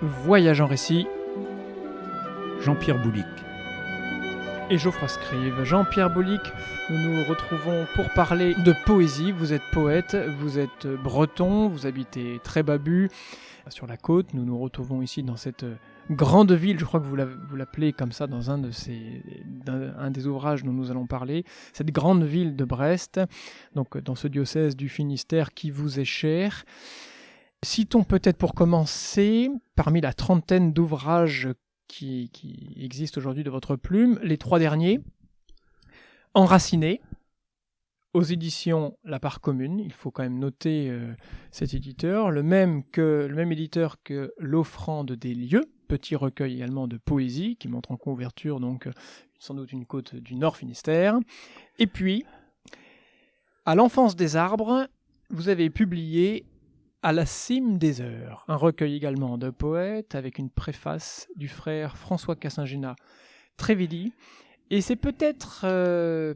Voyage en récit, Jean-Pierre Boulic. et Geoffroy Scrive. Jean-Pierre Boulic, nous nous retrouvons pour parler de poésie. Vous êtes poète, vous êtes breton, vous habitez Trébabus, sur la côte. Nous nous retrouvons ici dans cette grande ville, je crois que vous l'appelez comme ça dans un des ouvrages dont nous allons parler, cette grande ville de Brest, donc dans ce diocèse du Finistère qui vous est cher. Citons peut-être pour commencer, parmi la trentaine d'ouvrages qui existent aujourd'hui de votre plume, les trois derniers. Enraciné, aux éditions La Part Commune. Il faut quand même noter cet éditeur, le même éditeur que L'Offrande des lieux, petit recueil également de poésie, qui montre en couverture donc sans doute une côte du Nord Finistère. Et puis, à l'enfance des arbres, vous avez publié À la cime des heures, un recueil également de poètes avec une préface du frère François Cassingena Trévidi. Et c'est peut-être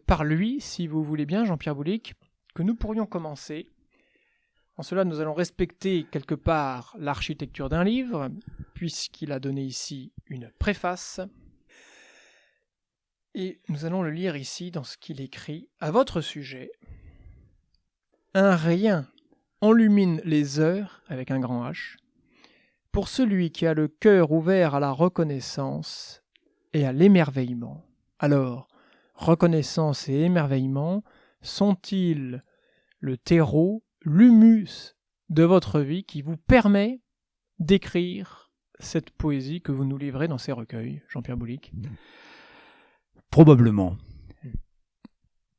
par lui, si vous voulez bien, Jean-Pierre Boulic, que nous pourrions commencer. En cela, nous allons respecter quelque part l'architecture d'un livre, puisqu'il a donné ici une préface. Et nous allons le lire ici dans ce qu'il écrit à votre sujet. Un rien enlumine les heures, avec un grand H, pour celui qui a le cœur ouvert à la reconnaissance et à l'émerveillement. Alors, reconnaissance et émerveillement sont-ils le terreau, l'humus de votre vie qui vous permet d'écrire cette poésie que vous nous livrez dans ces recueils, Jean-Pierre Boulic? Probablement.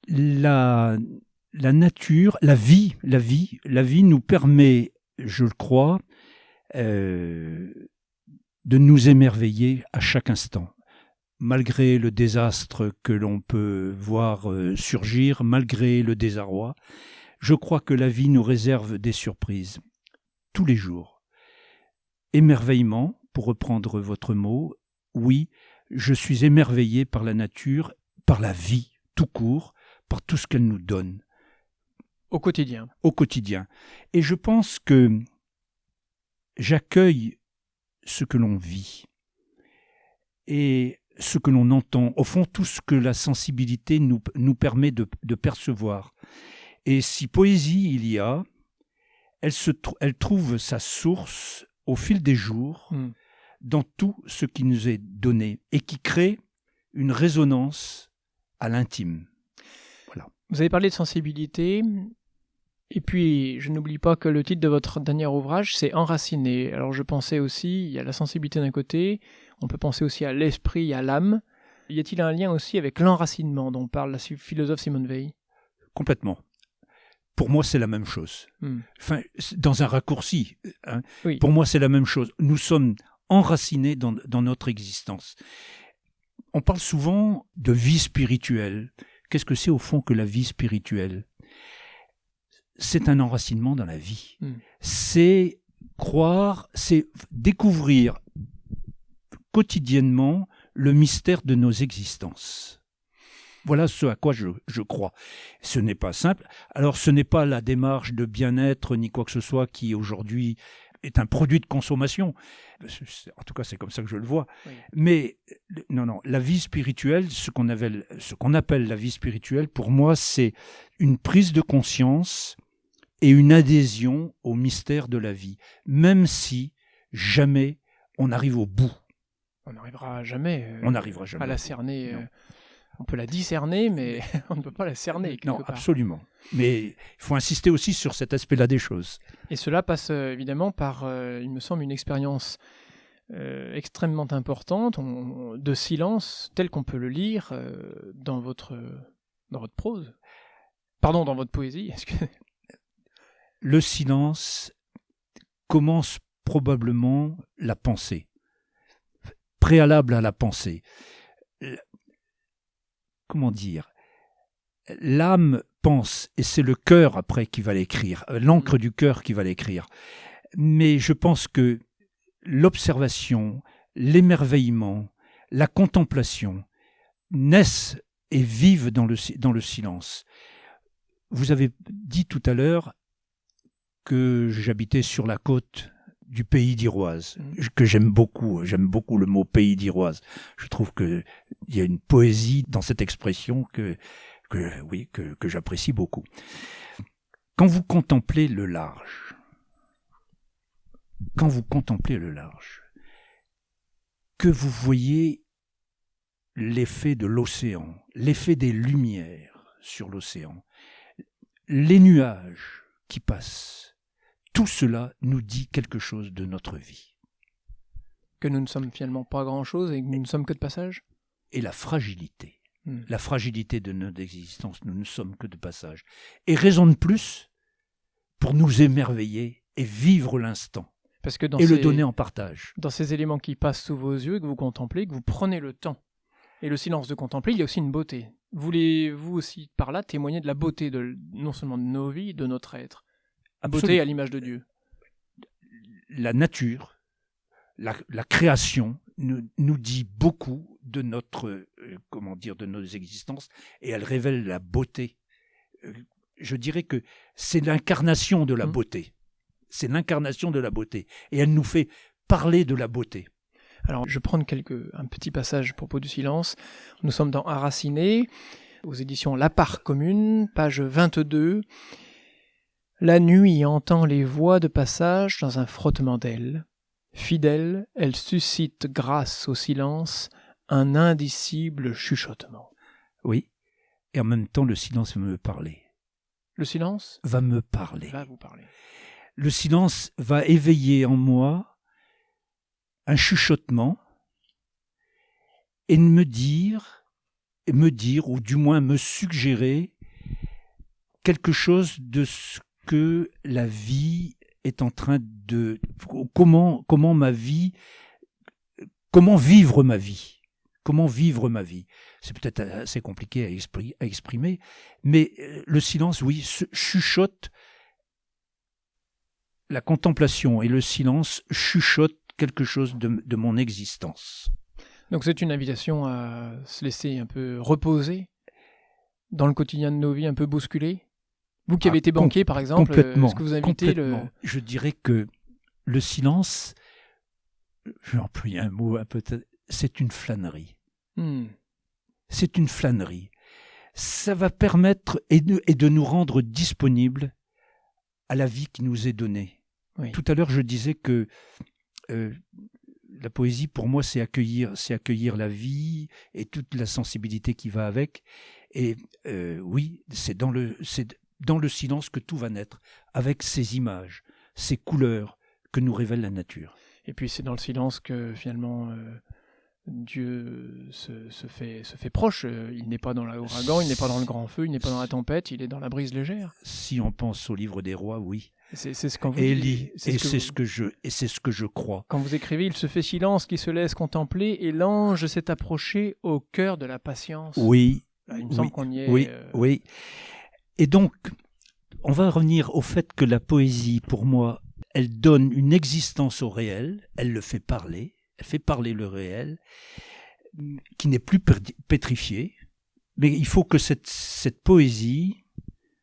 La nature, la vie nous permet, je le crois, de nous émerveiller à chaque instant. Malgré le désastre que l'on peut voir surgir, malgré le désarroi, je crois que la vie nous réserve des surprises, tous les jours. Émerveillement, pour reprendre votre mot, oui, je suis émerveillé par la nature, par la vie, tout court, par tout ce qu'elle nous donne. Au quotidien. Au quotidien. Et je pense que j'accueille ce que l'on vit et ce que l'on entend, au fond tout ce que la sensibilité nous permet de percevoir. Et si poésie il y a, elle trouve sa source au fil des jours dans tout ce qui nous est donné et qui crée une résonance à l'intime. Voilà. Vous avez parlé de sensibilité. Et puis, je n'oublie pas que le titre de votre dernier ouvrage, c'est Enraciné. Alors, je pensais aussi, il y a la sensibilité d'un côté, on peut penser aussi à l'esprit, à l'âme. Y a-t-il un lien aussi avec l'enracinement dont parle la philosophe Simone Weil? Complètement. Pour moi, c'est la même chose. Enfin, dans un raccourci. Oui. Pour moi, c'est la même chose. Nous sommes enracinés dans notre existence. On parle souvent de vie spirituelle. Qu'est-ce que c'est au fond que la vie spirituelle ? C'est un enracinement dans la vie. C'est croire, c'est découvrir quotidiennement le mystère de nos existences. Voilà ce à quoi je crois. Ce n'est pas simple. Alors, ce n'est pas la démarche de bien-être ni quoi que ce soit qui, aujourd'hui, est un produit de consommation. En tout cas, c'est comme ça que je le vois. Oui. Mais non, la vie spirituelle, ce qu'on appelle la vie spirituelle, pour moi, c'est une prise de conscience et une adhésion au mystère de la vie, même si jamais on arrive au bout. On n'arrivera jamais, jamais à la cerner. On peut la discerner, mais on ne peut pas la cerner. Non, absolument. Mais il faut insister aussi sur cet aspect-là des choses. Et cela passe évidemment par, il me semble, une expérience extrêmement importante de silence, tel qu'on peut le lire dans votre prose. Pardon, dans votre poésie. Le silence commence probablement la pensée, préalable à la pensée. Comment dire ? L'âme pense, et c'est le cœur après qui va l'écrire, l'encre du cœur qui va l'écrire. Mais je pense que l'observation, l'émerveillement, la contemplation naissent et vivent dans le silence. Vous avez dit tout à l'heure que j'habitais sur la côte du pays d'Iroise, que j'aime beaucoup. J'aime beaucoup le mot pays d'Iroise. Je trouve qu'il y a une poésie dans cette expression que j'apprécie beaucoup. Quand vous contemplez le large, que vous voyez l'effet de l'océan, l'effet des lumières sur l'océan, les nuages qui passent, tout cela nous dit quelque chose de notre vie. Que nous ne sommes finalement pas grand-chose et que nous ne sommes que de passage. Et la fragilité de notre existence, nous ne sommes que de passage. Et raison de plus pour nous émerveiller et vivre l'instant. Parce que le donner en partage. Dans ces éléments qui passent sous vos yeux, que vous contemplez, que vous prenez le temps. Et le silence de contempler, il y a aussi une beauté. Voulez-vous aussi par là témoigner de la beauté non seulement de nos vies, de notre être. Absolument. Beauté à l'image de Dieu. La nature, la création nous dit beaucoup de de nos existences, et elle révèle la beauté. Je dirais que c'est l'incarnation de la beauté. C'est l'incarnation de la beauté. Et elle nous fait parler de la beauté. Alors, je vais prendre un petit passage à propos du silence. Nous sommes dans Enraciné, aux éditions La Part Commune, page 22. La nuit entend les voix de passage dans un frottement d'ailes. Fidèle, elle suscite grâce au silence un indicible chuchotement. Oui, et en même temps, le silence va me parler. Le silence va me parler. Va vous parler. Le silence va éveiller en moi un chuchotement et me dire, ou du moins me suggérer quelque chose de ce que la vie est en train de... Comment vivre ma vie. Comment vivre ma vie. C'est peut-être assez compliqué à exprimer, mais le silence, oui, chuchote. La contemplation et le silence chuchotent quelque chose de mon existence. Donc c'est une invitation à se laisser un peu reposer dans le quotidien de nos vies, un peu bousculé. Vous qui avez été banquier, par exemple, est-ce que vous invitez Je dirais que le silence, je vais employer un mot un peu... C'est une flânerie. C'est une flânerie. Ça va permettre et de nous rendre disponibles à la vie qui nous est donnée. Oui. Tout à l'heure, je disais que la poésie, pour moi, c'est accueillir la vie et toute la sensibilité qui va avec. Et oui, c'est dans le silence que tout va naître, avec ces images, ces couleurs que nous révèle la nature. Et puis c'est dans le silence que finalement Dieu se fait proche. Il n'est pas dans l'ouragan, il n'est pas dans le grand feu, il n'est pas dans la tempête, il est dans la brise légère. Si on pense au livre des rois, oui. C'est ce qu'on vous dit. C'est ce que je crois. Quand vous écrivez, il se fait silence qui se laisse contempler et l'ange s'est approché au cœur de la patience. Oui. Il me semble qu'on y est. Oui, oui. Et donc, on va revenir au fait que la poésie, pour moi, elle donne une existence au réel, elle le fait parler, elle fait parler le réel, qui n'est plus pétrifié, mais il faut que cette poésie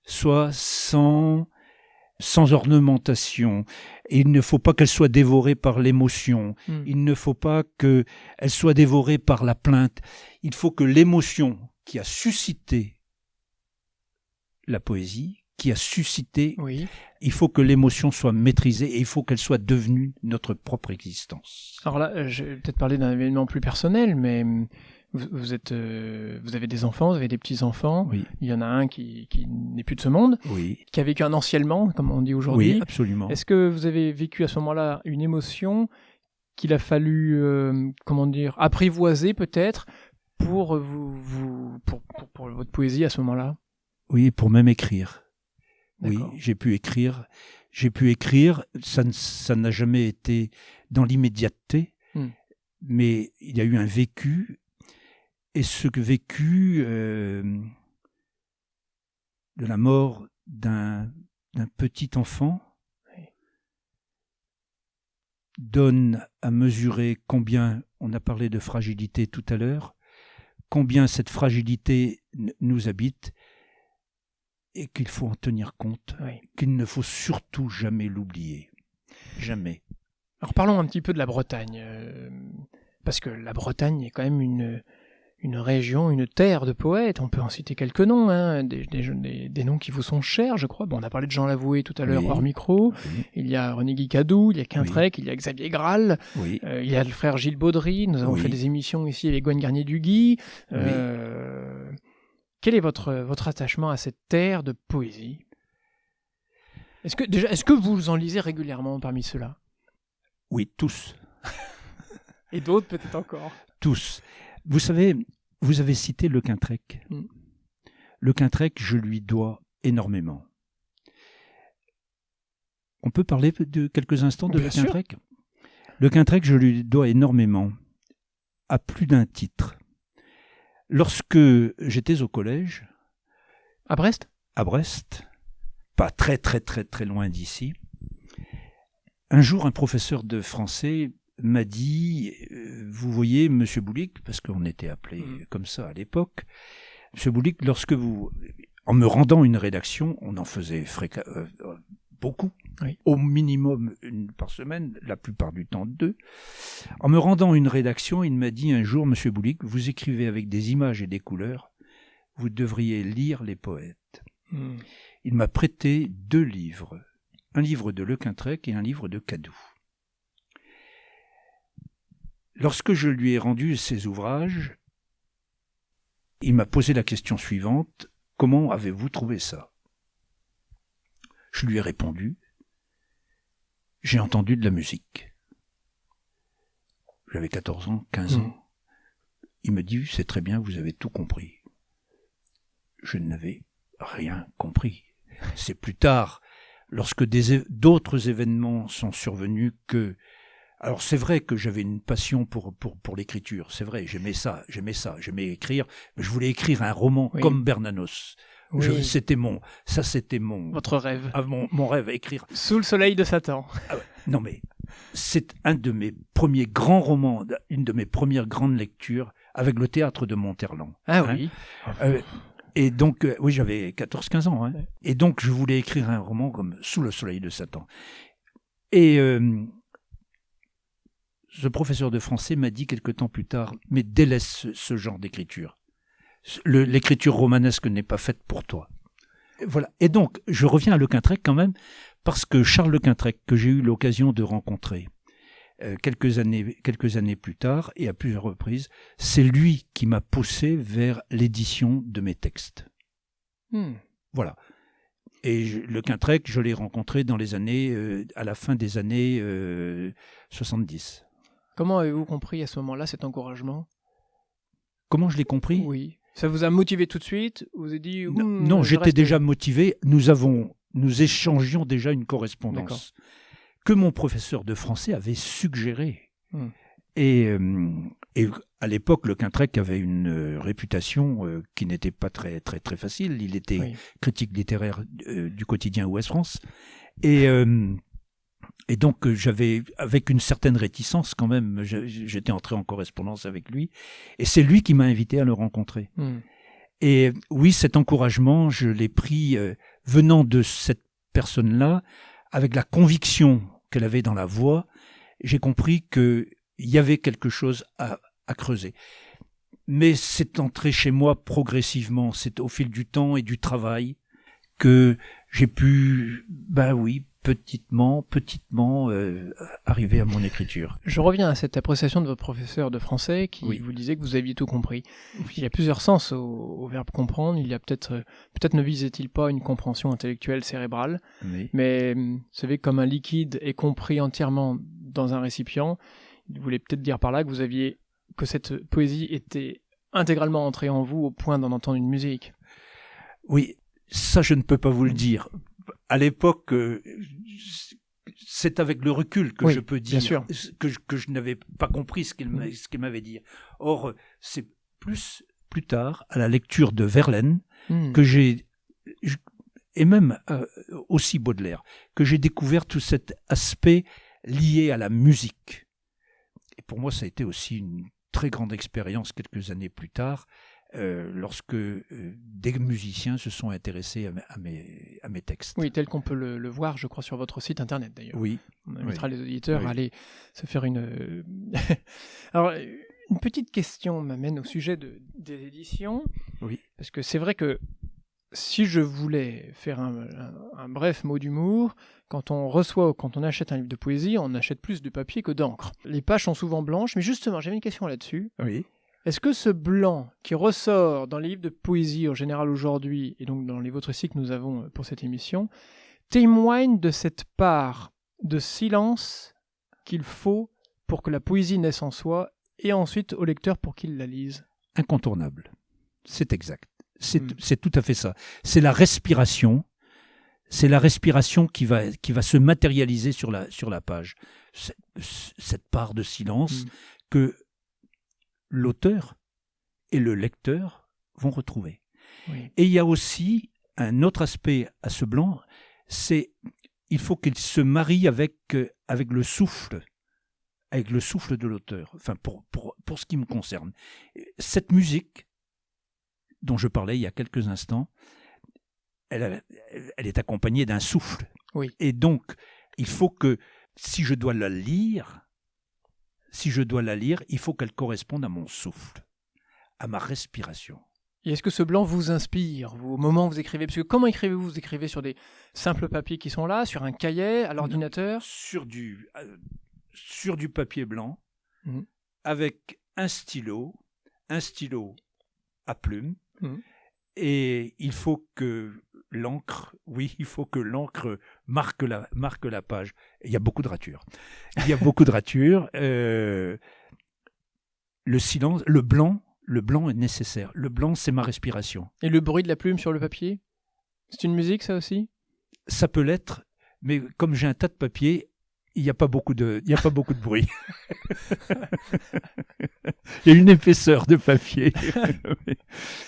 soit sans ornementation. Et il ne faut pas qu'elle soit dévorée par l'émotion, il ne faut pas qu'elle soit dévorée par la plainte, il faut que l'émotion qui a suscité la poésie, qui a suscité, il faut que l'émotion soit maîtrisée et il faut qu'elle soit devenue notre propre existence. Alors là, je vais peut-être parler d'un événement plus personnel, mais vous avez des enfants, vous avez des petits-enfants. Oui. Il y en a un qui n'est plus de ce monde, qui a vécu un anciennement, comme on dit aujourd'hui. Oui, absolument. Est-ce que vous avez vécu à ce moment-là une émotion qu'il a fallu, apprivoiser peut-être pour votre poésie à ce moment-là? Oui, pour même écrire. D'accord. Oui, j'ai pu écrire. Ça n'a jamais été dans l'immédiateté, mais il y a eu un vécu, et ce vécu de la mort d'un petit enfant donne à mesurer combien, on a parlé de fragilité tout à l'heure, combien cette fragilité nous habite, et qu'il faut en tenir compte, qu'il ne faut surtout jamais l'oublier. Jamais. Alors parlons un petit peu de la Bretagne, parce que la Bretagne est quand même une région, une terre de poètes. On peut en citer quelques noms, hein, des noms qui vous sont chers, je crois. Bon, on a parlé de Jean Lavoué tout à l'heure hors micro. Oui. Il y a René Guicadou, il y a Quintrec, il y a Xavier Graal, Oui. il y a le frère Gilles Baudry. Nous avons fait des émissions ici avec Gwen Garnier-Duguy. Quel est votre attachement à cette terre de poésie ? Est-ce que vous en lisez régulièrement parmi ceux-là ? Oui, tous. Et d'autres peut-être encore. Tous. Vous savez, vous avez cité Le Quintrec. Le Quintrec, je lui dois énormément. On peut parler de quelques instants de Le Quintrec ? Le Quintrec, je lui dois énormément, à plus d'un titre. Lorsque j'étais au collège... À Brest ? À Brest, pas très très très très loin d'ici, un jour un professeur de français m'a dit, vous voyez, Monsieur Boulic, parce qu'on était appelé comme ça à l'époque, Monsieur Boulic, lorsque vous, en me rendant une rédaction, on en faisait beaucoup, au minimum une par semaine, la plupart du temps 2, en me rendant une rédaction, il m'a dit un jour, Monsieur Boulic, vous écrivez avec des images et des couleurs, vous devriez lire les poètes. Il m'a prêté 2 livres, un livre de Le Quintrec et un livre de Cadou. Lorsque je lui ai rendu ces ouvrages, il m'a posé la question suivante, comment avez-vous trouvé ça ? Je lui ai répondu, j'ai entendu de la musique. J'avais 14 ans, 15 ans. Il me dit, c'est très bien, vous avez tout compris. Je n'avais rien compris. C'est plus tard, lorsque d'autres événements sont survenus que... Alors c'est vrai que j'avais une passion pour l'écriture, c'est vrai, j'aimais écrire, mais je voulais écrire un roman comme Bernanos. C'était mon... Votre rêve. Mon rêve, écrire... Sous le soleil de Satan. Non mais, c'est un de mes premiers grands romans, une de mes premières grandes lectures, avec le théâtre de Monterland. Ah oui. Et donc, oui, j'avais 14-15 ans. Hein. Et donc, je voulais écrire un roman comme Sous le soleil de Satan. Et ce professeur de français m'a dit quelque temps plus tard, mais délaisse ce genre d'écriture. L'écriture romanesque n'est pas faite pour toi. Voilà. Et donc, je reviens à Le Quintrec quand même, parce que Charles Le Quintrec, que j'ai eu l'occasion de rencontrer quelques années plus tard, et à plusieurs reprises, c'est lui qui m'a poussé vers l'édition de mes textes. Voilà. Et Le Quintrec, je l'ai rencontré dans les années, à la fin des années 70. Comment avez-vous compris à ce moment-là cet encouragement ? Comment je l'ai compris ? Oui. Ça vous a motivé tout de suite ? Vous avez dit non, j'étais déjà motivé. Nous échangions déjà une correspondance que mon professeur de français avait suggérée. Et à l'époque, Le Quintrec avait une réputation qui n'était pas très très très facile. Il était critique littéraire du quotidien Ouest France. Et donc, j'avais, avec une certaine réticence quand même, j'étais entré en correspondance avec lui. Et c'est lui qui m'a invité à le rencontrer. Et oui, cet encouragement, je l'ai pris venant de cette personne-là, avec la conviction qu'elle avait dans la voix. J'ai compris qu'il y avait quelque chose à creuser. Mais c'est entré chez moi progressivement. C'est au fil du temps et du travail que j'ai pu, petitement, arriver à mon écriture. Je reviens à cette appréciation de votre professeur de français qui vous disait que vous aviez tout compris. Il y a plusieurs sens au verbe comprendre. Il y a peut-être ne visait-il pas une compréhension intellectuelle cérébrale, mais vous savez, comme un liquide est compris entièrement dans un récipient, il voulait peut-être dire par là que cette poésie était intégralement entrée en vous au point d'en entendre une musique. Oui, ça je ne peux pas vous le dire. À l'époque, c'est avec le recul que je peux dire que je n'avais pas compris ce qu'il m'avait dit. Or, c'est plus tard, à la lecture de Verlaine, que j'ai, et même aussi Baudelaire, que j'ai découvert tout cet aspect lié à la musique. Et pour moi, ça a été aussi une très grande expérience quelques années plus tard, lorsque des musiciens se sont intéressés à mes textes. Oui, tel qu'on peut le voir, je crois, sur votre site internet d'ailleurs. Oui. On invitera les auditeurs Oui. à aller se faire une... Alors, une petite question m'amène au sujet des éditions. Oui. Parce que c'est vrai que si je voulais faire un bref mot d'humour, quand on achète un livre de poésie, on achète plus de papier que d'encre. Les pages sont souvent blanches, mais justement, j'avais une question là-dessus. Oui. Est-ce que ce blanc qui ressort dans les livres de poésie en général aujourd'hui, et donc dans les vôtres récits que nous avons pour cette émission, témoigne de cette part de silence qu'il faut pour que la poésie naisse en soi et ensuite au lecteur pour qu'il la lise? Incontournable. C'est exact. C'est tout à fait ça. C'est la respiration. C'est la respiration qui va se matérialiser sur la page. Cette part de silence que l'auteur et le lecteur vont retrouver. Oui. Et il y a aussi un autre aspect à ce blanc, c'est il faut qu'il se marie avec le souffle de l'auteur. Enfin, pour ce qui me concerne. Cette musique dont je parlais il y a quelques instants, elle est accompagnée d'un souffle. Oui. Et donc, il faut que, si je dois la lire, il faut qu'elle corresponde à mon souffle, à ma respiration. Et est-ce que ce blanc vous inspire, au moment où vous écrivez? Parce que comment écrivez-vous? Vous écrivez sur des simples papiers qui sont là, sur un cahier, à l'ordinateur? Sur du papier blanc, avec un stylo à plume, et il faut que l'encre marque la page. Il y a beaucoup de ratures. Le silence, le blanc est nécessaire. Le blanc, c'est ma respiration. Et le bruit de la plume sur le papier? C'est une musique, ça aussi? Ça peut l'être, mais comme j'ai un tas de papier, il n'y a pas beaucoup de bruit. Il y a une épaisseur de papier.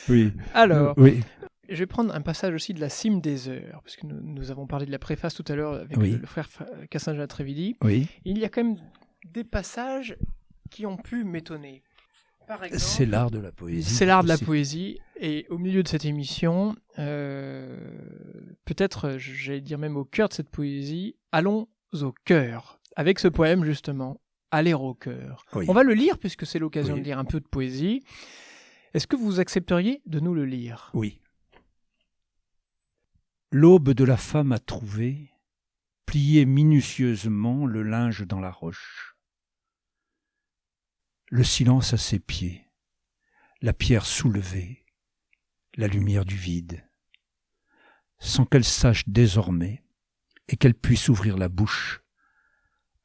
Oui. Alors, oui. Je vais prendre un passage aussi de la Cime des Heures, parce que nous avons parlé de la préface tout à l'heure avec le frère Cassin-Trévidi. Oui. Il y a quand même des passages qui ont pu m'étonner. Par exemple, c'est l'art de la poésie. C'est l'art de la poésie. Et au milieu de cette émission, peut-être, j'allais dire même au cœur de cette poésie, allons au cœur. Avec ce poème, justement, Aller au cœur. Oui. On va le lire, puisque c'est l'occasion de lire un peu de poésie. Est-ce que vous accepteriez de nous le lire? Oui. L'aube de la femme a trouvé, plié minutieusement le linge dans la roche. Le silence à ses pieds, la pierre soulevée, la lumière du vide, sans qu'elle sache désormais et qu'elle puisse ouvrir la bouche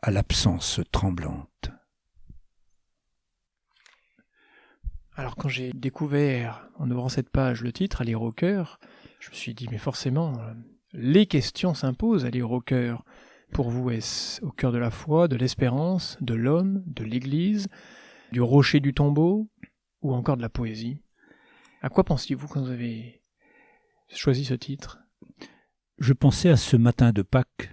à l'absence tremblante. Alors quand j'ai découvert, en ouvrant cette page, le titre, Aller au cœur, je me suis dit, mais forcément, les questions s'imposent à Aller au cœur. Pour vous, est-ce au cœur de la foi, de l'espérance, de l'homme, de l'Église, du rocher du tombeau, ou encore de la poésie? À quoi pensiez-vous quand vous avez choisi ce titre? Je pensais à ce matin de Pâques,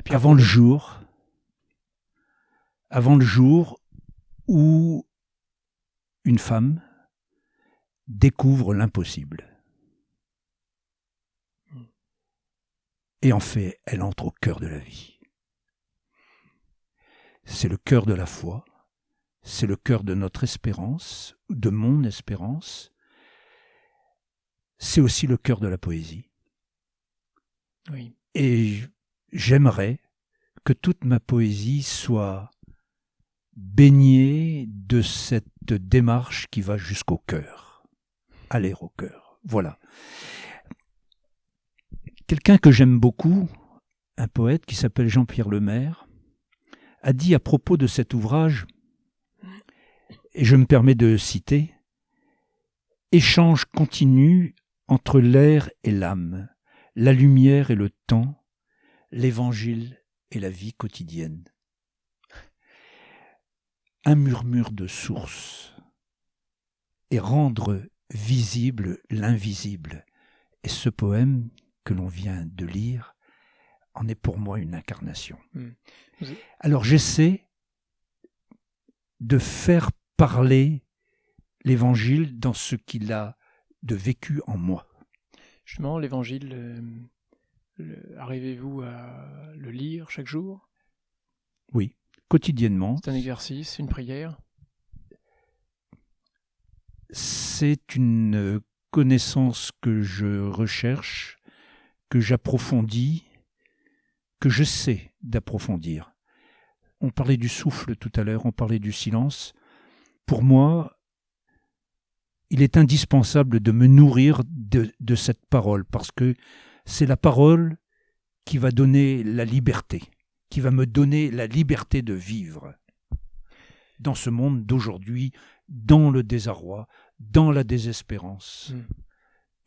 avant le jour où une femme découvre l'impossible. Et en fait, elle entre au cœur de la vie. C'est le cœur de la foi, c'est le cœur de notre espérance, de mon espérance, c'est aussi le cœur de la poésie. Oui. Et j'aimerais que toute ma poésie soit baignée de cette démarche qui va jusqu'au cœur. Aller au cœur. Voilà. Quelqu'un que j'aime beaucoup, un poète qui s'appelle Jean-Pierre Lemaire, a dit à propos de cet ouvrage, et je me permets de citer, « Échange continu entre l'air et l'âme, la lumière et le temps, l'évangile et la vie quotidienne. Un murmure de source et rendre visible l'invisible. » Et ce poème que l'on vient de lire en est pour moi une incarnation. Alors j'essaie de faire parler l'Évangile dans ce qu'il a de vécu en moi. Justement, l'Évangile, arrivez-vous à le lire chaque jour? Oui, quotidiennement. C'est un exercice, une prière? C'est une connaissance que je recherche, que j'approfondis, que je sais d'approfondir. On parlait du souffle tout à l'heure, on parlait du silence. Pour moi, il est indispensable de me nourrir de cette parole, parce que c'est la parole qui va donner la liberté, qui va me donner la liberté de vivre dans ce monde d'aujourd'hui, dans le désarroi, dans la désespérance.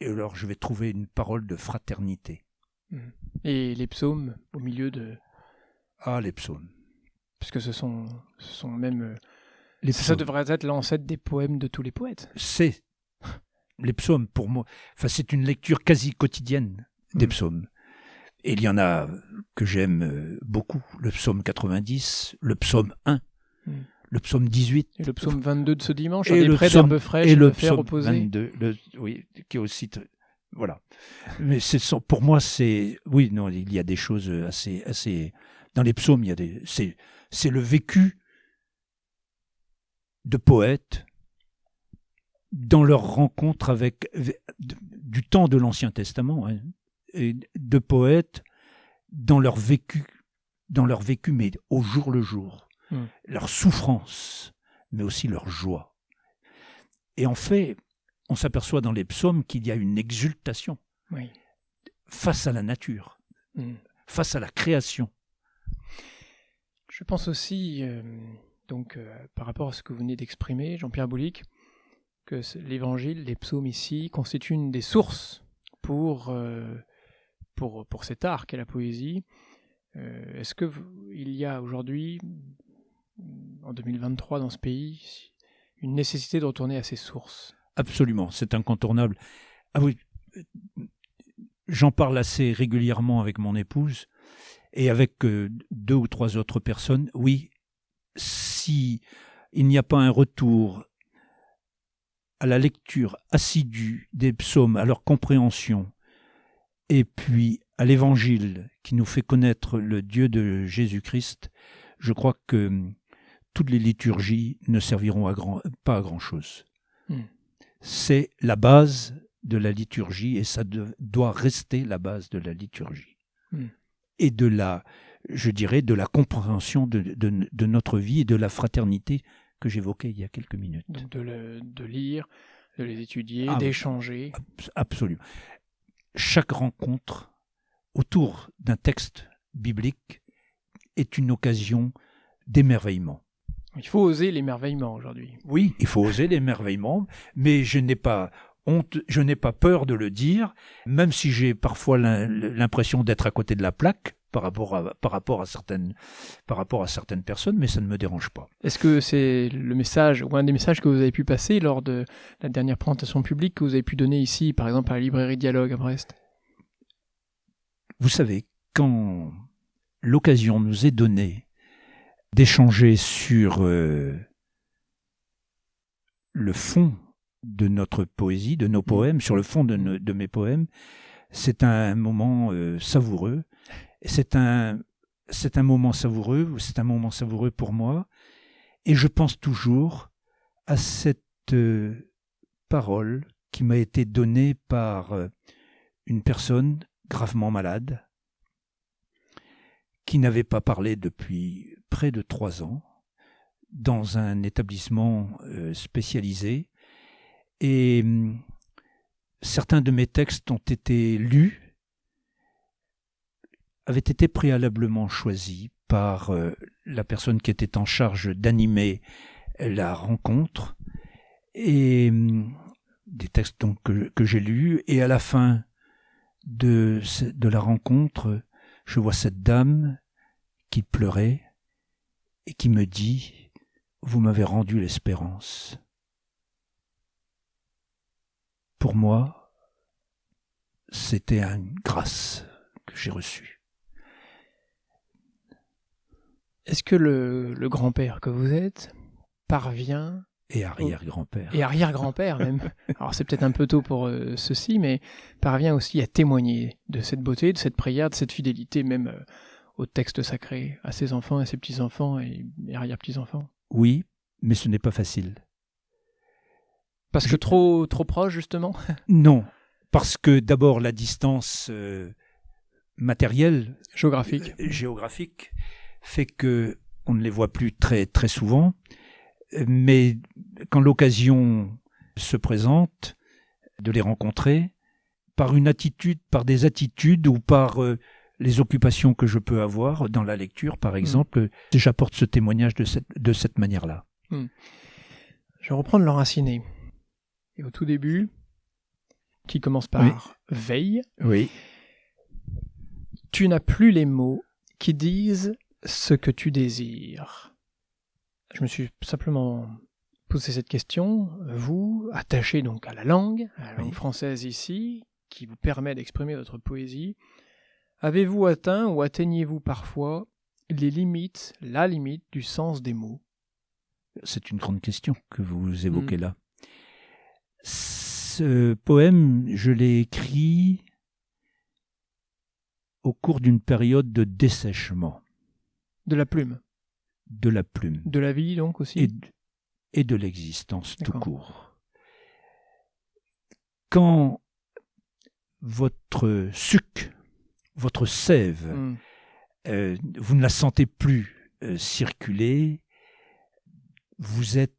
Et alors je vais trouver une parole de fraternité. Et les psaumes au milieu de... Ah, les psaumes. Puisque ce sont même... Ça devrait être l'ancêtre des poèmes de tous les poètes. C'est les psaumes pour moi. Enfin, c'est une lecture quasi quotidienne des psaumes. Et il y en a que j'aime beaucoup. Le psaume 90, le psaume 1, le psaume 18. Et le psaume 22 de ce dimanche, et des prés d'herbes fraîches et le fer psaume opposé. 22, oui, qui est aussi... Voilà. Mais pour moi, c'est... Oui, non, il y a des choses assez... Dans les psaumes, il y a des... C'est le vécu de poètes dans leur rencontre avec... du temps de l'Ancien Testament, hein, et de poètes dans leur vécu, mais au jour le jour. Leur souffrance, mais aussi leur joie. Et en fait, on s'aperçoit dans les psaumes qu'il y a une exultation face à la nature, face à la création. Je pense aussi, par rapport à ce que vous venez d'exprimer, Jean-Pierre Boulic, que l'Évangile, les psaumes ici, constituent une des sources pour cet art qu'est la poésie. Est-ce qu'il y a aujourd'hui, en 2023, dans ce pays, une nécessité de retourner à ces sources? Absolument, c'est incontournable. Ah oui, j'en parle assez régulièrement avec mon épouse et avec 2 ou 3 autres personnes. Oui, si il n'y a pas un retour à la lecture assidue des psaumes, à leur compréhension, et puis à l'Évangile qui nous fait connaître le Dieu de Jésus-Christ, je crois que toutes les liturgies ne serviront pas à grand-chose. C'est la base de la liturgie et ça doit rester la base de la liturgie. Et de la compréhension de notre vie et de la fraternité que j'évoquais il y a quelques minutes. Donc de lire, de les étudier, d'échanger. Absolument. Chaque rencontre autour d'un texte biblique est une occasion d'émerveillement. Il faut oser l'émerveillement aujourd'hui. Oui, il faut oser l'émerveillement, mais je n'ai pas honte, je n'ai pas peur de le dire, même si j'ai parfois l'impression d'être à côté de la plaque par rapport à certaines personnes, mais ça ne me dérange pas. Est-ce que c'est le message, ou un des messages que vous avez pu passer lors de la dernière présentation publique que vous avez pu donner ici, par exemple à la librairie Dialogue à Brest? Vous savez, quand l'occasion nous est donnée d'échanger sur le fond de notre poésie, de nos poèmes, sur le fond de mes poèmes, c'est un moment savoureux. C'est un moment savoureux, pour moi, et je pense toujours à cette parole qui m'a été donnée par une personne gravement malade, qui n'avait pas parlé depuis près de 3 ans, dans un établissement spécialisé, et certains de mes textes ont été lus, avaient été préalablement choisis par la personne qui était en charge d'animer la rencontre, et des textes donc que j'ai lus, et à la fin de la rencontre, je vois cette dame qui pleurait et qui me dit « Vous m'avez rendu l'espérance ». Pour moi, c'était une grâce que j'ai reçue. Est-ce que le grand-père que vous êtes parvient Et arrière-grand-père. Et arrière-grand-père même. Alors c'est peut-être un peu tôt pour ceci, mais parvient aussi à témoigner de cette beauté, de cette prière, de cette fidélité même au texte sacré, à ses enfants, à ses petits-enfants et arrière-petits-enfants. Oui, mais ce n'est pas facile. Parce que trop proche, justement? Non, parce que d'abord la distance matérielle, géographique, fait que on ne les voit plus très, très souvent. Mais quand l'occasion se présente de les rencontrer, par des attitudes ou par les occupations que je peux avoir dans la lecture, par exemple, j'apporte ce témoignage de cette manière-là. Je vais reprendre l'enraciné. Et au tout début, qui commence par veille, tu n'as plus les mots qui disent ce que tu désires. Je me suis simplement posé cette question, vous, attaché donc à la langue française ici, qui vous permet d'exprimer votre poésie, avez-vous atteint ou atteignez-vous parfois la limite du sens des mots? C'est une grande question que vous évoquez là. Ce poème, je l'ai écrit au cours d'une période de dessèchement. De la plume? De la plume. De la vie donc aussi? Et de l'existence tout court. Quand votre suc, votre sève, vous ne la sentez plus circuler, vous êtes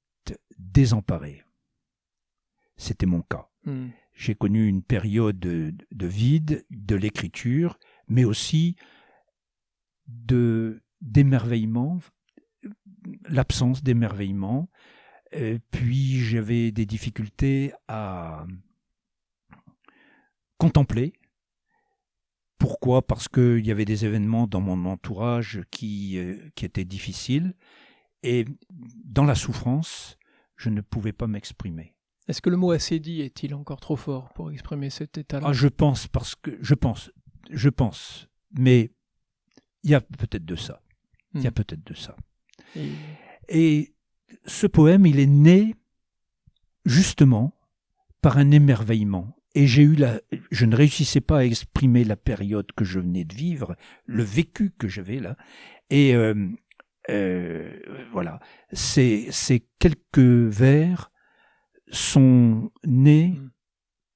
désemparé. C'était mon cas. J'ai connu une période de vide, de l'écriture, mais aussi d'émerveillement, l'absence d'émerveillement. Puis j'avais des difficultés à contempler. Pourquoi ? Parce qu'il y avait des événements dans mon entourage qui étaient difficiles. Et dans la souffrance, je ne pouvais pas m'exprimer. Est-ce que le mot assédie est-il encore trop fort pour exprimer cet état-là ? Je pense, mais il y a peut-être de ça. Et ce poème, il est né justement par un émerveillement. Et je ne réussissais pas à exprimer la période que je venais de vivre, le vécu que j'avais là. Et voilà, ces quelques vers sont nés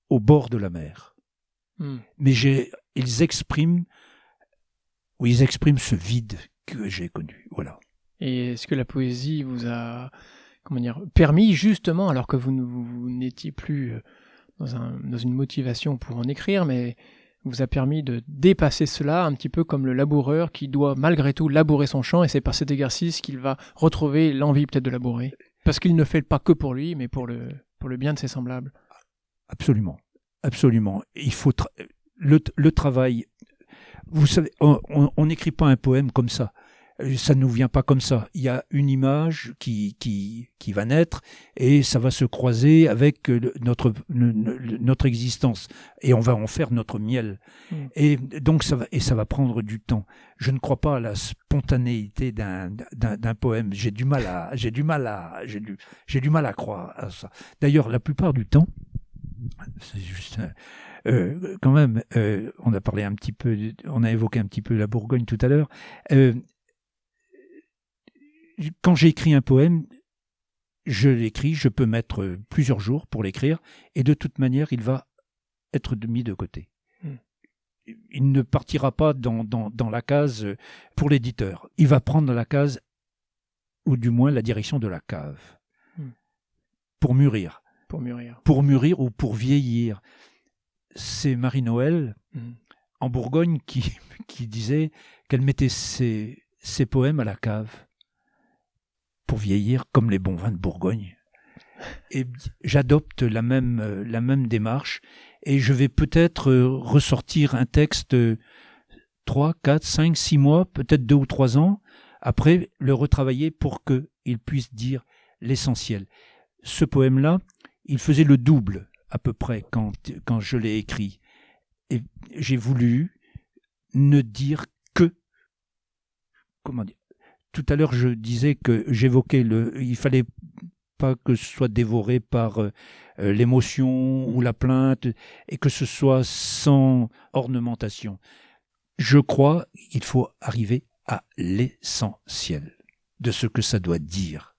au bord de la mer. Mais ils expriment ce vide que j'ai connu. Voilà. Et est-ce que la poésie vous a, permis justement, alors que vous n'étiez plus dans une motivation pour en écrire, mais vous a permis de dépasser cela, un petit peu comme le laboureur qui doit malgré tout labourer son champ, et c'est par cet exercice qu'il va retrouver l'envie peut-être de labourer, parce qu'il ne fait pas que pour lui, mais pour le bien de ses semblables. Absolument. Il faut le travail. Vous savez, on n'écrit pas un poème comme ça. Ça ne nous vient pas comme ça. Il y a une image qui va naître et ça va se croiser avec notre existence et on va en faire notre miel. Et donc ça va prendre du temps. Je ne crois pas à la spontanéité d'un poème. J'ai du mal à croire à ça. D'ailleurs, la plupart du temps, c'est juste quand même, on a évoqué un petit peu la Bourgogne tout à l'heure. Quand j'écris un poème, je peux mettre plusieurs jours pour l'écrire, et de toute manière, il va être mis de côté. Il ne partira pas dans la case pour l'éditeur. Il va prendre la case, ou du moins la direction de la cave, pour mûrir. Pour mûrir ou pour vieillir. C'est Marie-Noël, en Bourgogne, qui disait qu'elle mettait ses poèmes à la cave pour vieillir comme les bons vins de Bourgogne. Et j'adopte la même démarche et je vais peut-être ressortir un texte 3, 4, 5, 6 mois, peut-être 2 ou 3 ans, après le retravailler pour qu'il puisse dire l'essentiel. Ce poème-là, il faisait le double à peu près quand je l'ai écrit. Et j'ai voulu ne dire que... Comment dire ? Tout à l'heure, je disais que il fallait pas que ce soit dévoré par l'émotion ou la plainte, et que ce soit sans ornementation. Je crois qu'il faut arriver à l'essentiel de ce que ça doit dire.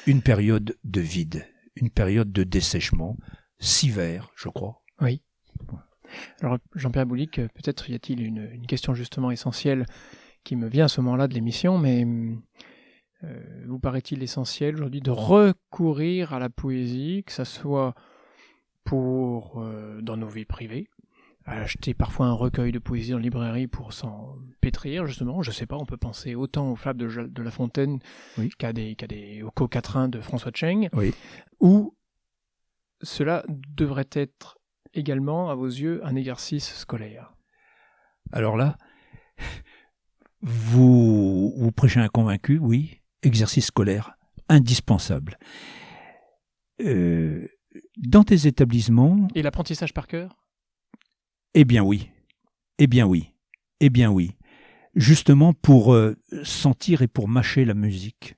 Une période de vide, une période de dessèchement, sévère, je crois. Oui. Alors, Jean-Pierre Boulic, peut-être y a-t-il une question justement essentielle qui me vient à ce moment-là de l'émission, mais vous paraît-il essentiel aujourd'hui de recourir à la poésie, que ça soit pour dans nos vies privées, à acheter parfois un recueil de poésie en librairie pour s'en pétrir, justement. Je sais pas, on peut penser autant aux Fables de La Fontaine qu'au quatrain de François Tcheng, ou cela devrait être également, à vos yeux, un exercice scolaire. Alors là, vous prêchez un convaincu, oui, exercice scolaire, indispensable. Dans tes établissements... Et l'apprentissage par cœur ? Eh bien oui. Justement pour sentir et pour mâcher la musique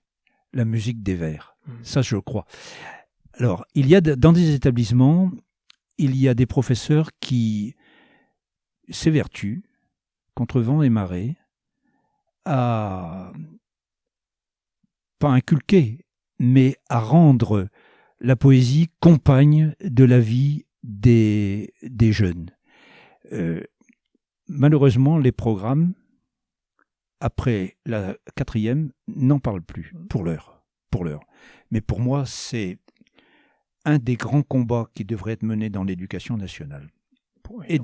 des vers. Ça, je crois. Alors, dans des établissements, il y a des professeurs qui s'évertuent, contre vent et marée, à pas inculquer, mais à rendre la poésie compagne de la vie des jeunes. Malheureusement, les programmes, après la 4e, n'en parlent plus, pour l'heure. Mais pour moi, c'est un des grands combats qui devrait être mené dans l'éducation nationale. Et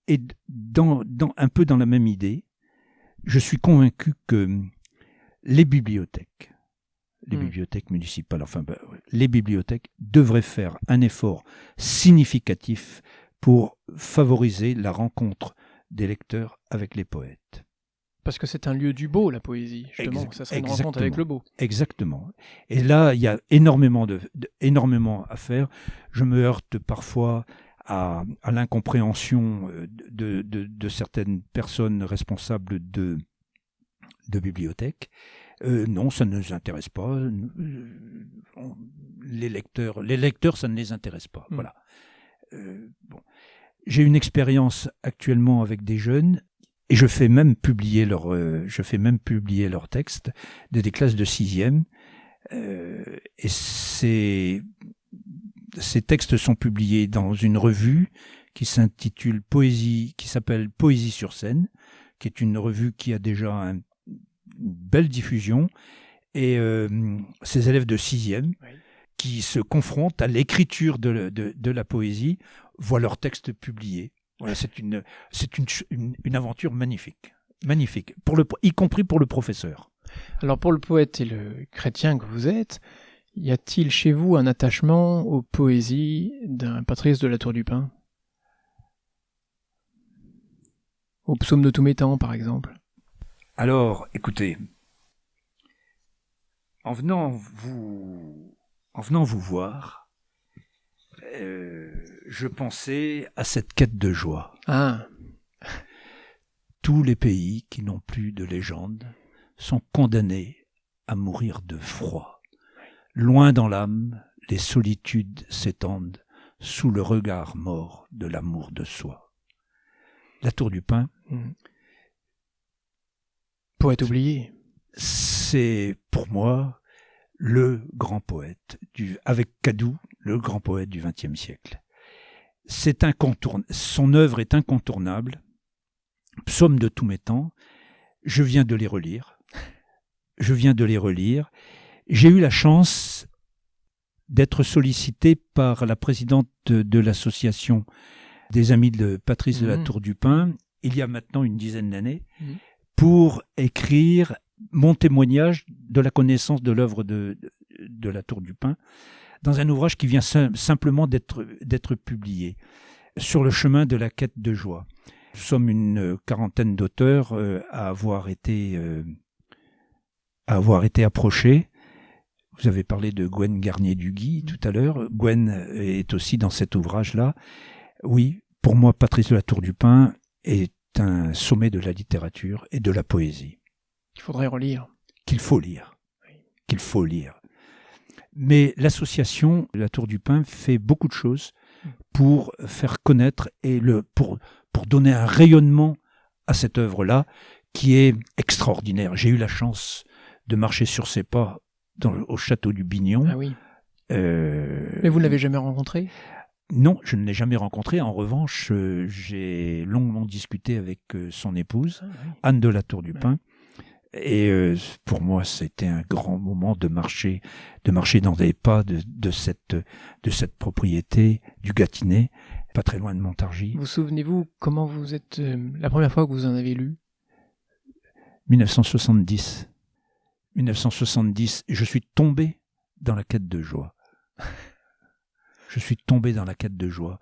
un peu dans la même idée, je suis convaincu que les bibliothèques municipales, les bibliothèques devraient faire un effort significatif pour favoriser la rencontre des lecteurs avec les poètes. Parce que c'est un lieu du beau, la poésie, justement. Ça serait une rencontre avec le beau. Exactement. Et là, il y a énormément à faire. Je me heurte parfois à l'incompréhension de certaines personnes responsables de bibliothèques. Non, ça ne nous intéresse pas. Les lecteurs, ça ne les intéresse pas. Voilà. J'ai une expérience actuellement avec des jeunes et je fais même publier leurs textes des classes de 6e. Et ces textes sont publiés dans une revue qui s'appelle Poésie sur scène, qui est une revue qui a déjà une belle diffusion. Et ces élèves de 6e qui se confrontent à l'écriture de la poésie voient leurs textes publiés. Voilà, c'est une aventure magnifique, y compris pour le professeur. Alors pour le poète et le chrétien que vous êtes, y a-t-il chez vous un attachement aux poésies d'un Patrice de La Tour du Pin ? Au psaume de tous mes temps, par exemple ? Alors, écoutez, en venant vous voir, je pensais à cette quête de joie. Ah. Tous les pays qui n'ont plus de légende sont condamnés à mourir de froid. Loin dans l'âme, les solitudes s'étendent sous le regard mort de l'amour de soi. La Tour du Pin, poète oublié. C'est pour moi le grand poète, avec Cadou, le grand poète du XXe siècle. Son œuvre est incontournable. Psaume de tous mes temps. Je viens de les relire. J'ai eu la chance d'être sollicité par la présidente de l'association des Amis de Patrice de La Tour du Pin, il y a maintenant une dizaine d'années, pour écrire mon témoignage de la connaissance de l'œuvre de La Tour du Pin, dans un ouvrage qui vient simplement d'être publié, Sur le chemin de la quête de joie. Nous sommes une quarantaine d'auteurs à avoir été approchés. Vous avez parlé de Gwen Garnier-Duguy tout à l'heure. Gwen est aussi dans cet ouvrage-là. Oui, pour moi, Patrice de La Tour du Pin est un sommet de la littérature et de la poésie. Qu'il faudrait relire. Qu'il faut lire. Mais l'association La Tour du Pin fait beaucoup de choses pour faire connaître et pour donner un rayonnement à cette œuvre-là qui est extraordinaire. J'ai eu la chance de marcher sur ses pas au château du Bignon. Ah oui. Mais vous ne l'avez jamais rencontré ? Non, je ne l'ai jamais rencontré. En revanche, j'ai longuement discuté avec son épouse, Anne de La Tour du Pin. Et pour moi, c'était un grand moment de marcher dans les pas de cette propriété du Gâtinais, pas très loin de Montargis. Vous souvenez-vous comment vous êtes la première fois que vous en avez lu ? 1970. 1970, je suis tombé dans la quête de joie. Je suis tombé dans la quête de joie.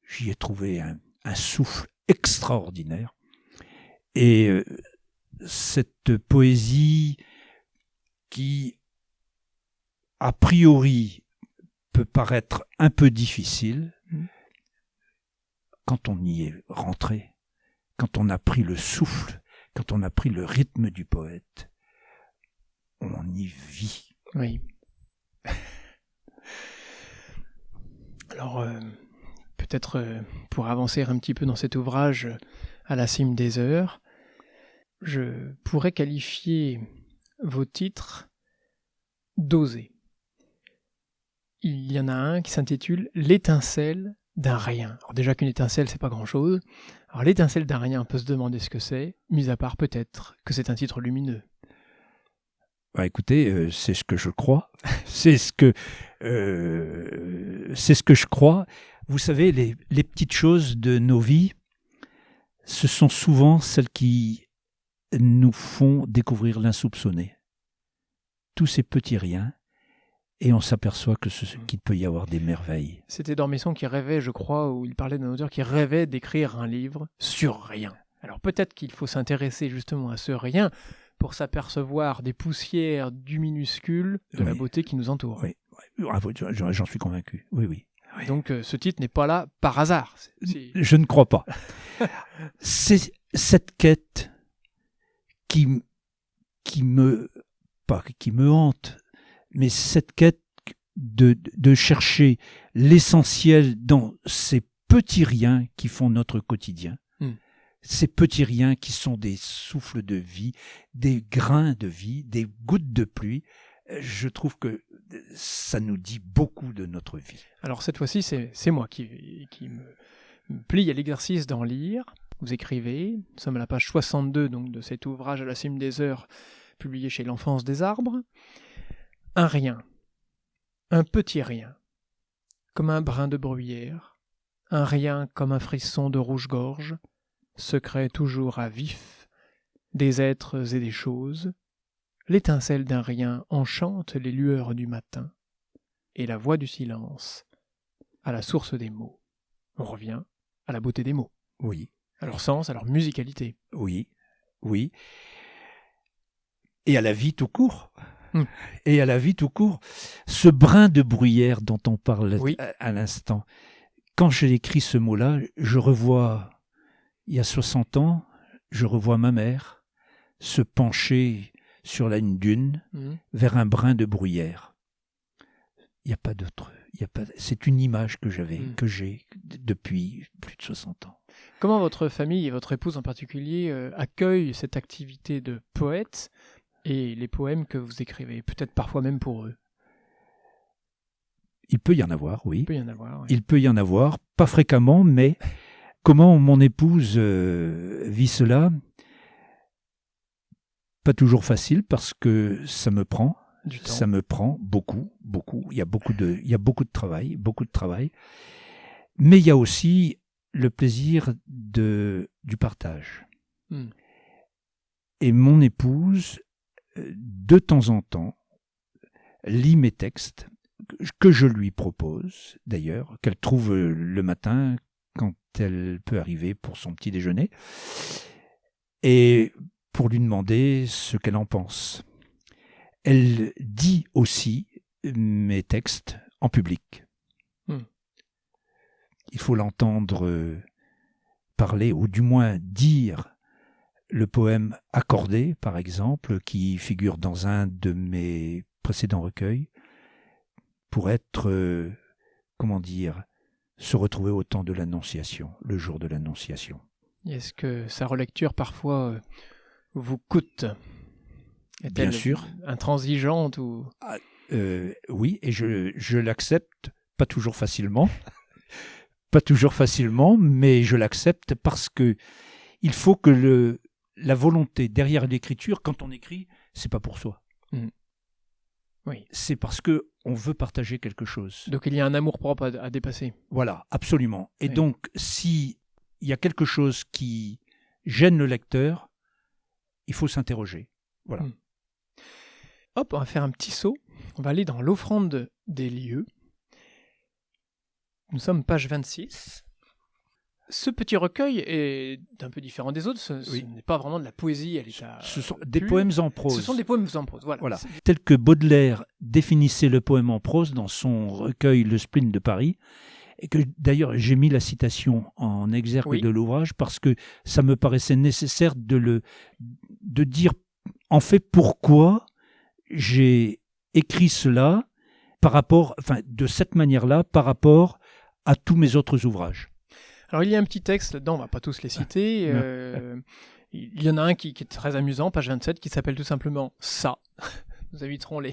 J'y ai trouvé un souffle extraordinaire. Et cette poésie qui, a priori, peut paraître un peu difficile, quand on y est rentré, quand on a pris le souffle, quand on a pris le rythme du poète, on y vit. Oui. Alors, peut-être pour avancer un petit peu dans cet ouvrage à la cime des heures, je pourrais qualifier vos titres d'osés. Il y en a un qui s'intitule « L'étincelle d'un rien ». Alors déjà qu'une étincelle, c'est pas grand-chose. Alors l'étincelle d'un rien, on peut se demander ce que c'est, mis à part peut-être que c'est un titre lumineux. Bah écoutez, c'est ce que je crois. c'est ce que je crois. Vous savez, les petites choses de nos vies, ce sont souvent celles qui nous font découvrir l'insoupçonné. Tous ces petits riens, et on s'aperçoit qu'il peut y avoir des merveilles. C'était Dormesson qui rêvait, je crois, où il parlait d'un auteur qui rêvait d'écrire un livre sur rien. Alors peut-être qu'il faut s'intéresser justement à ce rien pour s'apercevoir des poussières du minuscule de la beauté qui nous entoure. Oui, j'en suis convaincu. Oui. Donc ce titre n'est pas là par hasard. Je ne crois pas. C'est cette quête qui me hante, mais cette quête de chercher l'essentiel dans ces petits riens qui font notre quotidien. Ces petits riens qui sont des souffles de vie, des grains de vie, des gouttes de pluie. Je trouve que ça nous dit beaucoup de notre vie. Alors cette fois-ci, c'est moi qui me plie à l'exercice d'en lire. Vous écrivez, nous sommes à la page 62 donc, de cet ouvrage à la cime des heures, publié chez l'Enfance des arbres. Un rien, un petit rien, comme un brin de bruyère, un rien comme un frisson de rouge-gorge, secret toujours à vif, des êtres et des choses, l'étincelle d'un rien enchante les lueurs du matin, et la voix du silence, à la source des mots. On revient à la beauté des mots. Oui. À leur sens, à leur musicalité. Oui. Et à la vie tout court. Et à la vie tout court. Ce brin de bruyère dont on parle à l'instant, quand j'ai écrit ce mot-là, je revois, il y a 60 ans, je revois ma mère se pencher sur une dune vers un brin de bruyère. Il n'y a pas d'autre. C'est une image que j'ai depuis plus de 60 ans. Comment votre famille et votre épouse en particulier accueillent cette activité de poète et les poèmes que vous écrivez, peut-être parfois même pour eux? Il peut y en avoir, oui. Il peut y en avoir, oui. Il peut y en avoir, pas fréquemment, mais comment mon épouse vit cela? Pas toujours facile parce que ça me prend. Du temps. Ça me prend beaucoup. Il y a beaucoup de travail. Mais il y a aussi le plaisir du partage. Et mon épouse, de temps en temps, lit mes textes que je lui propose, d'ailleurs, qu'elle trouve le matin quand elle peut arriver pour son petit déjeuner, et pour lui demander ce qu'elle en pense. Elle dit aussi mes textes en public. Il faut l'entendre parler, ou du moins dire le poème Accordé, par exemple, qui figure dans un de mes précédents recueils. pour être, se retrouver au temps de l'Annonciation, le jour de l'Annonciation. Est-ce que sa relecture parfois vous coûte? Est-elle Bien sûr. intransigeante ou... Oui, et je l'accepte, pas toujours facilement, mais je l'accepte parce que il faut que la volonté derrière l'écriture, quand on écrit, c'est pas pour soi. Oui. C'est parce que on veut partager quelque chose. Donc il y a un amour-propre à dépasser. Voilà, absolument. Et Oui. donc, si il y a quelque chose qui gêne le lecteur, il faut s'interroger. Voilà. Hop, on va faire un petit saut. On va aller dans l'offrande des lieux. Nous sommes page 26. Ce petit recueil est un peu différent des autres. Ce n'est pas vraiment de la poésie. Ce sont des poèmes en prose. Ce sont des poèmes en prose, voilà. Tel que Baudelaire définissait le poème en prose dans son recueil Le Spleen de Paris, et que d'ailleurs j'ai mis la citation en exergue de l'ouvrage parce que ça me paraissait nécessaire de dire en fait pourquoi j'ai écrit cela de cette manière-là par rapport à tous mes autres ouvrages. Alors il y a un petit texte là-dedans, on ne va pas tous les citer. Il y en a un qui est très amusant, page 27, qui s'appelle tout simplement « Ça ». Nous inviterons les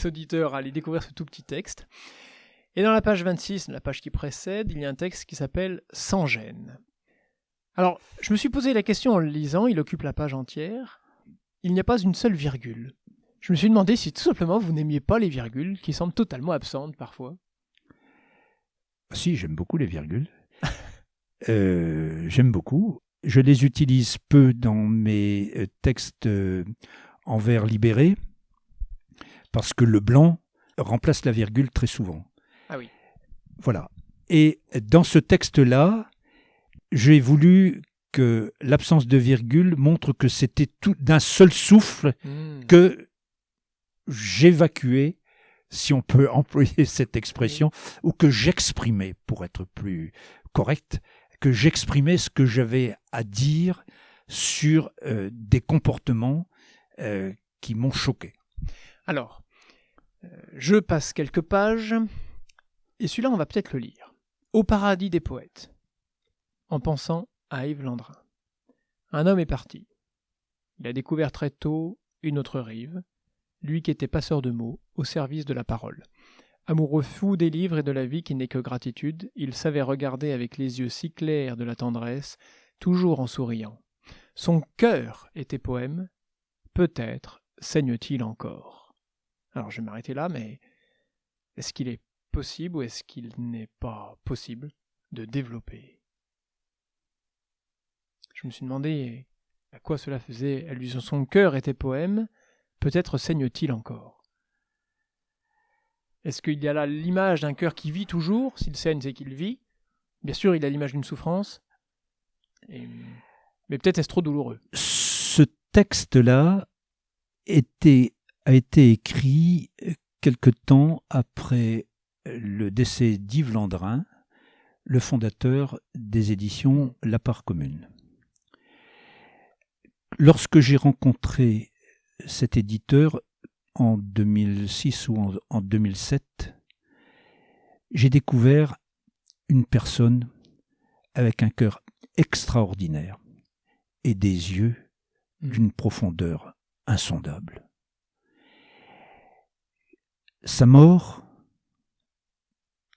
auditeurs à aller découvrir ce tout petit texte. Et dans la page 26, la page qui précède, il y a un texte qui s'appelle « Sans gêne ». Alors, je me suis posé la question en le lisant, il occupe la page entière. Il n'y a pas une seule virgule. Je me suis demandé si tout simplement vous n'aimiez pas les virgules, qui semblent totalement absentes parfois. Si, j'aime beaucoup les virgules. J'aime beaucoup. Je les utilise peu dans mes textes en vers libérés, parce que le blanc remplace la virgule très souvent. Ah oui. Voilà. Et dans ce texte-là, j'ai voulu que l'absence de virgule montre que c'était tout d'un seul souffle que j'évacuais, si on peut employer cette expression, ou que j'exprimais, pour être plus correct, que j'exprimais ce que j'avais à dire sur des comportements qui m'ont choqué. Alors, je passe quelques pages, et celui-là, on va peut-être le lire. Au paradis des poètes, en pensant à Yves Landrin. Un homme est parti. Il a découvert très tôt une autre rive, lui qui était passeur de mots, au service de la parole. Amoureux fou des livres et de la vie qui n'est que gratitude, il savait regarder avec les yeux si clairs de la tendresse, toujours en souriant. Son cœur était poème, peut-être saigne-t-il encore. Alors je vais m'arrêter là, mais est-ce qu'il est possible ou est-ce qu'il n'est pas possible de développer? Je me suis demandé à quoi cela faisait allusion. Son cœur était poème, peut-être saigne-t-il encore. Est-ce qu'il y a là l'image d'un cœur qui vit toujours? S'il saigne, c'est qu'il vit. Bien sûr, il a l'image d'une souffrance. Mais peut-être est-ce trop douloureux. Ce texte-là a été écrit quelque temps après le décès d'Yves Landrin, le fondateur des éditions La Part Commune. Lorsque j'ai rencontré cet éditeur en 2006 ou en 2007, j'ai découvert une personne avec un cœur extraordinaire et des yeux d'une profondeur insondable. Sa mort,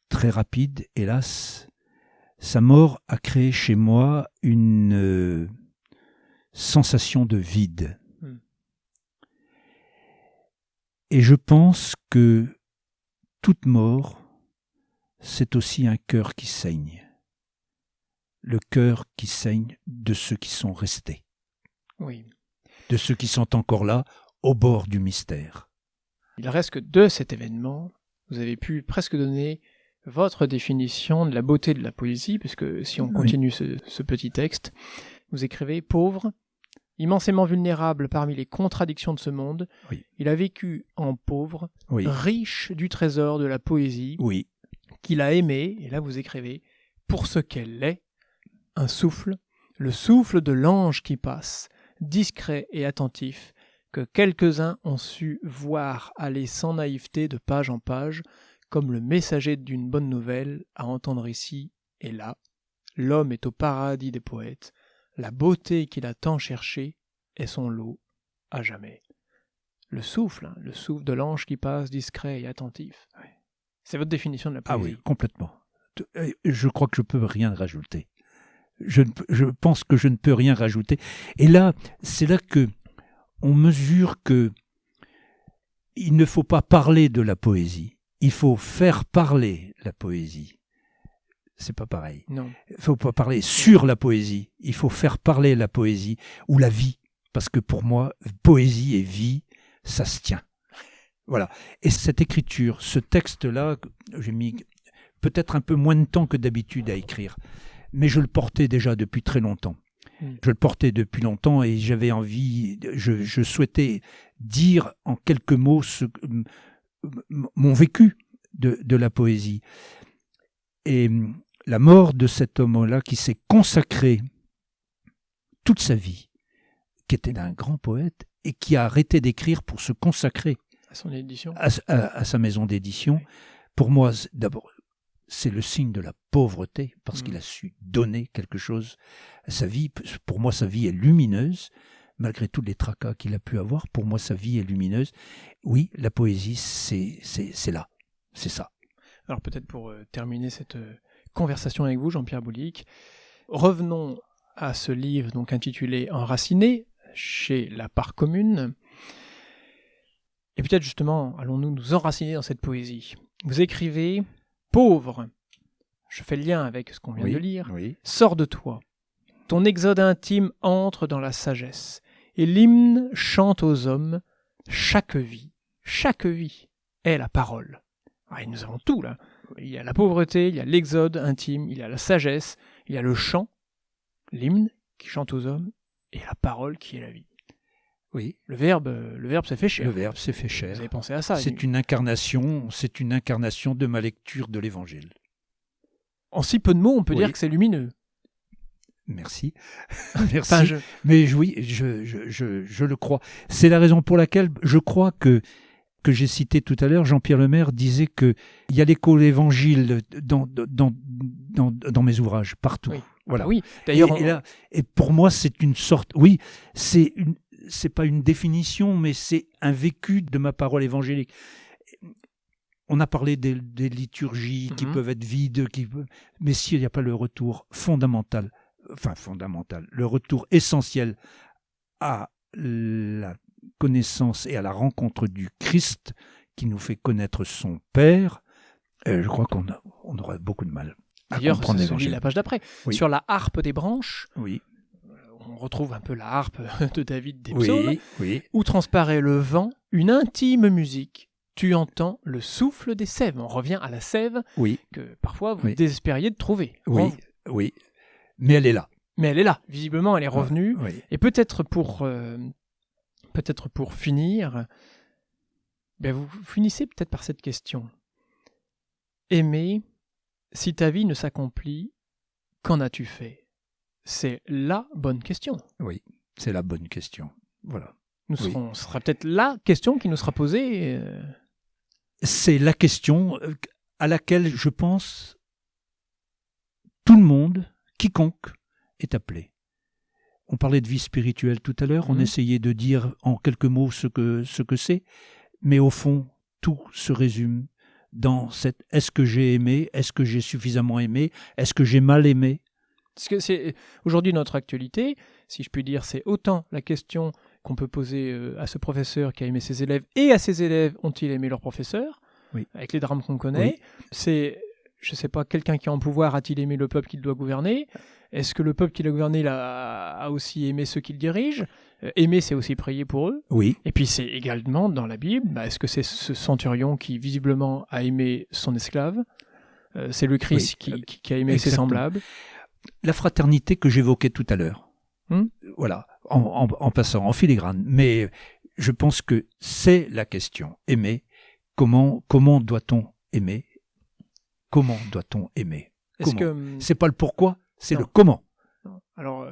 très rapide, hélas, sa mort a créé chez moi une sensation de vide. Et je pense que toute mort, c'est aussi un cœur qui saigne. Le cœur qui saigne de ceux qui sont restés. Oui. De ceux qui sont encore là, au bord du mystère. Il reste que de cet événement, vous avez pu presque donner votre définition de la beauté de la poésie, puisque si on continue ce petit texte, vous écrivez « Pauvre, immensément vulnérable parmi les contradictions de ce monde, il a vécu en pauvre, riche du trésor de la poésie, qu'il a aimé, et là vous écrivez, pour ce qu'elle est, un souffle, le souffle de l'ange qui passe, discret et attentif, que quelques-uns ont su voir aller sans naïveté de page en page, comme le messager d'une bonne nouvelle à entendre ici et là. L'homme est au paradis des poètes. La beauté qu'il a tant cherchée est son lot à jamais. Le souffle de l'ange qui passe discret et attentif. Ouais. C'est votre définition de la poésie. Ah oui, complètement. Je crois que je ne peux rien rajouter. Je pense que je ne peux rien rajouter. Et là, c'est là que on mesure que il ne faut pas parler de la poésie. Il faut faire parler la poésie. C'est pas pareil. Non. Il ne faut pas parler sur la poésie. Il faut faire parler la poésie ou la vie. Parce que pour moi, poésie et vie, ça se tient. Voilà. Et cette écriture, ce texte-là, j'ai mis peut-être un peu moins de temps que d'habitude à écrire. Mais je le portais déjà depuis très longtemps. Je le portais depuis longtemps et j'avais envie, je souhaitais dire en quelques mots mon vécu de la poésie. Et la mort de cet homme-là qui s'est consacré toute sa vie, qui était un grand poète et qui a arrêté d'écrire pour se consacrer à son édition, à sa maison d'édition, oui. Pour moi, d'abord, c'est le signe de la pauvreté, parce qu'il a su donner quelque chose à sa vie. Pour moi, sa vie est lumineuse, malgré tous les tracas qu'il a pu avoir. Pour moi, sa vie est lumineuse. Oui, la poésie, c'est là, c'est ça. Alors peut-être pour terminer cette conversation avec vous, Jean-Pierre Boulic, revenons à ce livre donc intitulé « Enraciné » chez La Part Commune. Et peut-être justement, allons-nous nous enraciner dans cette poésie. Vous écrivez « Pauvre », je fais le lien avec ce qu'on vient de lire, sors de toi. Ton exode intime entre dans la sagesse, et l'hymne chante aux hommes, chaque vie est la parole. Ah, et nous avons tout là. Il y a la pauvreté, il y a l'exode intime, il y a la sagesse, il y a le chant, l'hymne qui chante aux hommes, et la parole qui est la vie. Oui. Le verbe s'est fait cher. Le verbe s'est fait cher. Vous avez pensé à ça. C'est une incarnation de ma lecture de l'Évangile. En si peu de mots, on peut dire que c'est lumineux. Merci. Merci. Mais oui, je le crois. C'est la raison pour laquelle je crois que j'ai cité tout à l'heure, Jean-Pierre Lemaire disait qu'il y a l'écho de l'Évangile dans mes ouvrages, partout. Oui. Voilà. Oui. D'ailleurs, et pour moi, c'est une sorte... Oui, c'est pas une définition, mais c'est un vécu de ma parole évangélique. On a parlé des liturgies qui peuvent être vides, mais s'il n'y a pas le retour fondamental, le retour essentiel à la connaissance et à la rencontre du Christ qui nous fait connaître son Père, je crois qu'on aura beaucoup de mal à comprendre l'Évangile. D'ailleurs, la page d'après. Oui. Sur la harpe des branches, on retrouve un peu la harpe de David des Psaumes, où transparaît le vent, une intime musique. Tu entends le souffle des sèves. On revient à la sève que parfois vous désespériez de trouver. Oui. Mais elle est là. Visiblement, elle est revenue. Et peut-être pour finir, vous finissez peut-être par cette question. Aimer, si ta vie ne s'accomplit, qu'en as-tu fait ? C'est la bonne question. Oui, c'est la bonne question. Voilà. Ce sera peut-être la question qui nous sera posée. C'est la question à laquelle je pense tout le monde, quiconque, est appelé. On parlait de vie spirituelle tout à l'heure, on essayait de dire en quelques mots ce que c'est, mais au fond, tout se résume dans cette « est-ce que j'ai aimé ? Est-ce que j'ai suffisamment aimé ? Est-ce que j'ai mal aimé ?» Parce que c'est aujourd'hui notre actualité, si je puis dire, c'est autant la question qu'on peut poser à ce professeur qui a aimé ses élèves et à ses élèves ont-ils aimé leur professeur, avec les drames qu'on connaît. C'est, je ne sais pas, quelqu'un qui est en pouvoir a-t-il aimé le peuple qu'il doit gouverner ? Est-ce que le peuple qui doit gouverner a aussi aimé ceux qu'il dirige ? Aimer, c'est aussi prier pour eux. Oui. Et puis c'est également dans la Bible, est-ce que c'est ce centurion qui visiblement a aimé son esclave ? C'est le Christ qui a aimé ses semblables. La fraternité que j'évoquais tout à l'heure. Voilà, en passant en filigrane. Mais je pense que c'est la question. Aimer, comment doit-on aimer ? Comment doit-on aimer ? C'est pas le pourquoi, c'est le comment. Alors,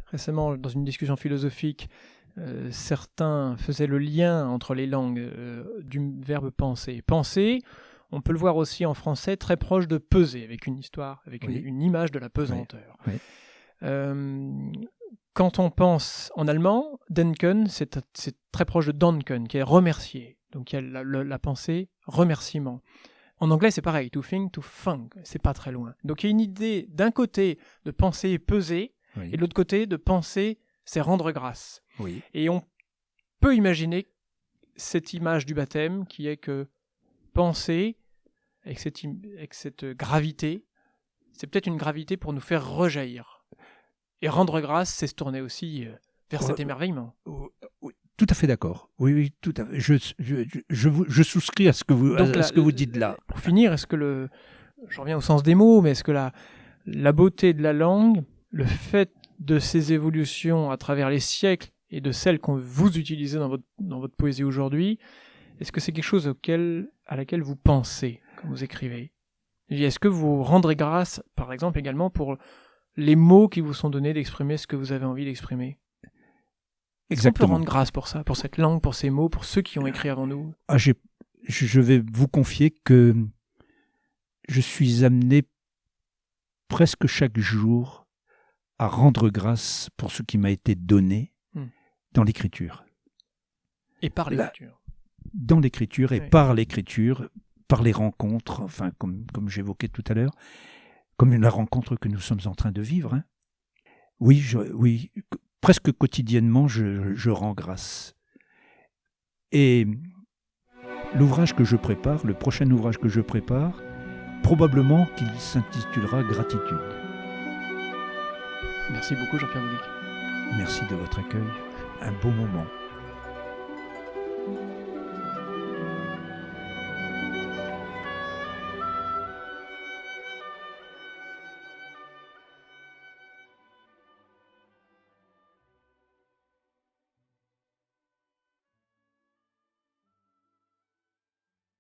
récemment, dans une discussion philosophique, certains faisaient le lien entre les langues du verbe penser. Penser, On peut le voir aussi en français très proche de peser, avec une histoire, avec une image de la pesanteur. Oui. Quand on pense en allemand, denken, c'est très proche de danken, qui est remercier. Donc il y a la pensée remerciement. En anglais, c'est pareil, to think, to funk, c'est pas très loin. Donc il y a une idée d'un côté de penser peser, et de l'autre côté de penser, c'est rendre grâce. Oui. Et on peut imaginer cette image du baptême qui est que penser, avec cette gravité, c'est peut-être une gravité pour nous faire rejaillir. Et rendre grâce, c'est se tourner aussi vers cet émerveillement. Tout à fait d'accord. Oui, tout à fait. Je souscris à ce que vous dites là. Pour finir, je reviens au sens des mots, mais est-ce que la beauté de la langue, le fait de ces évolutions à travers les siècles et de celles que vous utilisez dans votre poésie aujourd'hui, est-ce que c'est quelque chose à laquelle vous pensez quand vous écrivez? Et est-ce que vous rendrez grâce, par exemple, également pour les mots qui vous sont donnés d'exprimer ce que vous avez envie d'exprimer? Exactement. On peut rendre grâce pour ça, pour cette langue, pour ces mots, pour ceux qui ont écrit avant nous. Je vais vous confier que je suis amené presque chaque jour à rendre grâce pour ce qui m'a été donné dans l'écriture. Et par l'écriture. Dans l'écriture et par l'écriture, par les rencontres, enfin comme j'évoquais tout à l'heure, comme la rencontre que nous sommes en train de vivre. Hein. Oui, presque quotidiennement, je rends grâce. Et l'ouvrage que je prépare, le prochain ouvrage que je prépare, probablement qu'il s'intitulera Gratitude. Merci beaucoup Jean-Pierre Boulic. Merci de votre accueil. Un beau moment.